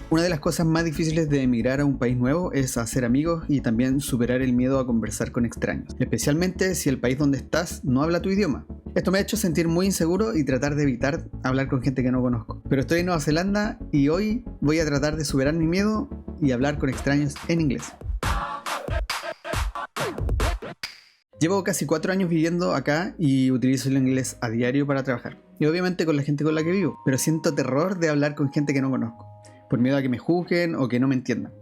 Una de las cosas más difíciles de emigrar a un país nuevo es hacer amigos y también superar el miedo a conversar con extraños, especialmente si el país donde estás no habla tu idioma. Esto me ha hecho sentir muy inseguro y tratar de evitar hablar con gente que no conozco. Pero estoy en Nueva Zelanda y hoy voy a tratar de superar mi miedo y hablar con extraños en inglés. Llevo casi 4 años viviendo acá y utilizo el inglés a diario para trabajar. Y obviamente con la gente con la que vivo, pero siento terror de hablar con gente que no conozco, por miedo a que me juzguen o que no me entiendan.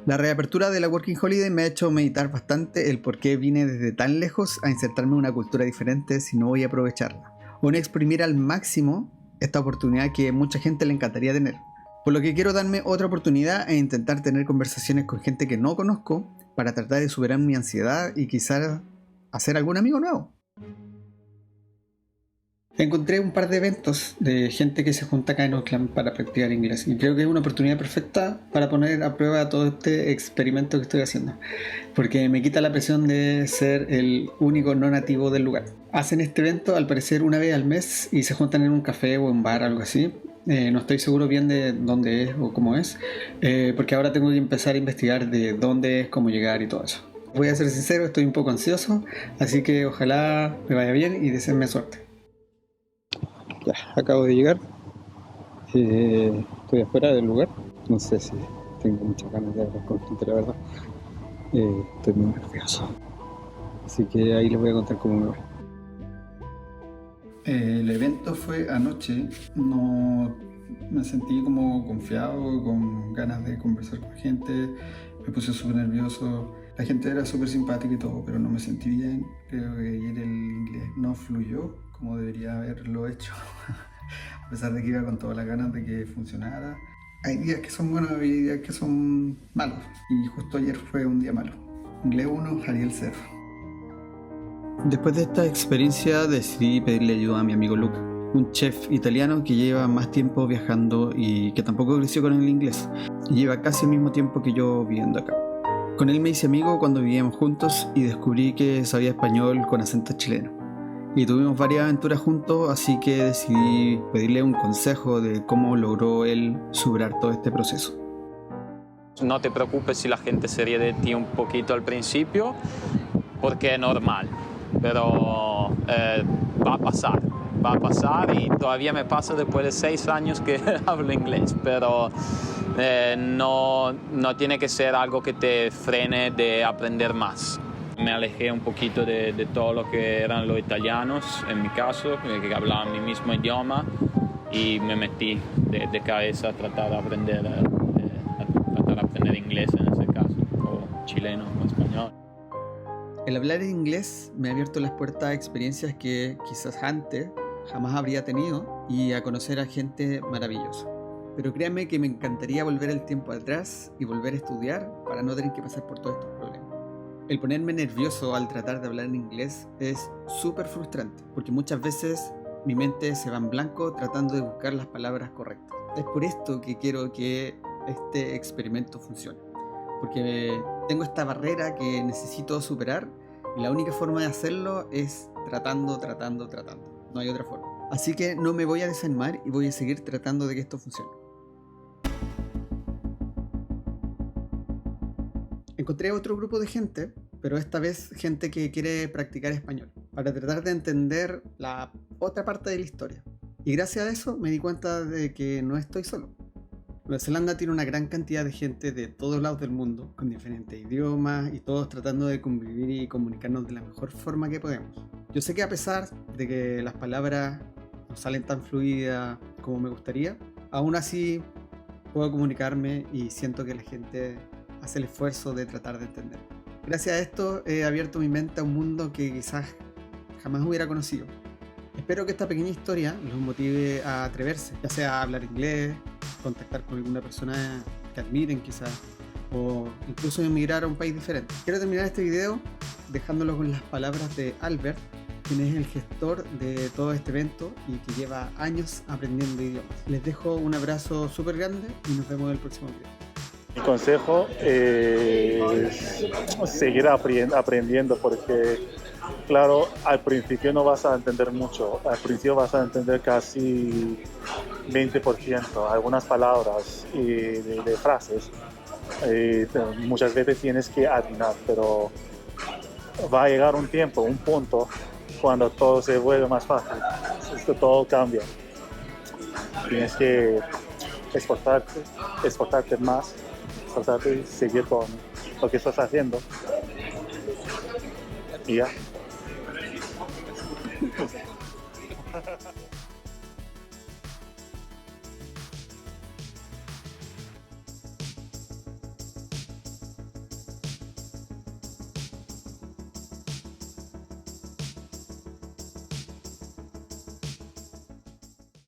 La reapertura de la Working Holiday me ha hecho meditar bastante el por qué vine desde tan lejos a insertarme en una cultura diferente si no voy a aprovecharla, o no exprimir al máximo esta oportunidad que mucha gente le encantaría tener. Por lo que quiero darme otra oportunidad e intentar tener conversaciones con gente que no conozco para tratar de superar mi ansiedad y quizás hacer algún amigo nuevo. Encontré un par de eventos de gente que se junta acá en Oakland para practicar inglés y creo que es una oportunidad perfecta para poner a prueba todo este experimento que estoy haciendo, porque me quita la presión de ser el único no nativo del lugar. Hacen este evento al parecer una vez al mes y se juntan en un café o un bar, algo así. No estoy seguro bien de dónde es o cómo es, porque ahora tengo que empezar a investigar de dónde es, cómo llegar y todo eso. Voy a ser sincero, estoy un poco ansioso, así que ojalá me vaya bien y deseenme suerte. Ya, acabo de llegar. Estoy afuera del lugar. No sé si tengo muchas ganas de hablar con gente, la verdad. Estoy muy nervioso. Así que ahí les voy a contar cómo me va. El evento fue anoche. No me sentí como confiado, con ganas de conversar con gente. Me puse súper nervioso. La gente era súper simpática y todo, pero no me sentí bien. Creo que ayer el inglés no fluyó como debería haberlo hecho. A pesar de que iba con todas las ganas de que funcionara. Hay días que son buenos y días que son malos. Y justo ayer fue un día malo. Inglés 1, Ariel 0. Después de esta experiencia decidí pedirle ayuda a mi amigo Luca, un chef italiano que lleva más tiempo viajando y que tampoco creció con el inglés. Y lleva casi el mismo tiempo que yo viviendo acá. Con él me hice amigo cuando vivíamos juntos y descubrí que sabía español con acento chileno. Y tuvimos varias aventuras juntos, así que decidí pedirle un consejo de cómo logró él superar todo este proceso. No te preocupes si la gente se ríe de ti un poquito al principio, porque es normal, pero va a pasar y todavía me pasa después de 6 años que hablo inglés, pero no tiene que ser algo que te frene de aprender más. Me alejé un poquito de todo lo que eran los italianos, en mi caso, que hablaban mi mismo idioma, y me metí de cabeza a tratar de aprender inglés en ese caso, o chileno o español. El hablar en inglés me ha abierto las puertas a experiencias que quizás antes jamás habría tenido y a conocer a gente maravillosa. Pero créanme que me encantaría volver el tiempo atrás y volver a estudiar para no tener que pasar por todos estos problemas. El ponerme nervioso al tratar de hablar en inglés es súper frustrante, porque muchas veces mi mente se va en blanco tratando de buscar las palabras correctas. Es por esto que quiero que este experimento funcione, porque tengo esta barrera que necesito superar y la única forma de hacerlo es tratando. No hay otra forma. Así que no me voy a desanimar y voy a seguir tratando de que esto funcione. Encontré otro grupo de gente, pero esta vez gente que quiere practicar español, para tratar de entender la otra parte de la historia. Y gracias a eso me di cuenta de que no estoy solo. Nueva Zelanda tiene una gran cantidad de gente de todos lados del mundo, con diferentes idiomas y todos tratando de convivir y comunicarnos de la mejor forma que podemos. Yo sé que a pesar de que las palabras no salen tan fluidas como me gustaría, aún así puedo comunicarme y siento que la gente hace el esfuerzo de tratar de entender. Gracias a esto he abierto mi mente a un mundo que quizás jamás hubiera conocido. Espero que esta pequeña historia los motive a atreverse, ya sea a hablar inglés, contactar con alguna persona que admiren quizás, o incluso emigrar a un país diferente. Quiero terminar este video dejándolo con las palabras de Albert, quien es el gestor de todo este evento y que lleva años aprendiendo idiomas. Les dejo un abrazo súper grande y nos vemos en el próximo video. Mi consejo es seguir aprendiendo, porque claro, al principio no vas a entender mucho, al principio vas a entender casi 20%, algunas palabras y de frases. Muchas veces tienes que atinar, pero va a llegar un tiempo, un punto, cuando todo se vuelve más fácil. Todo cambia. Tienes que esforzarte más, esforzarte y seguir con lo que estás haciendo. Y ya.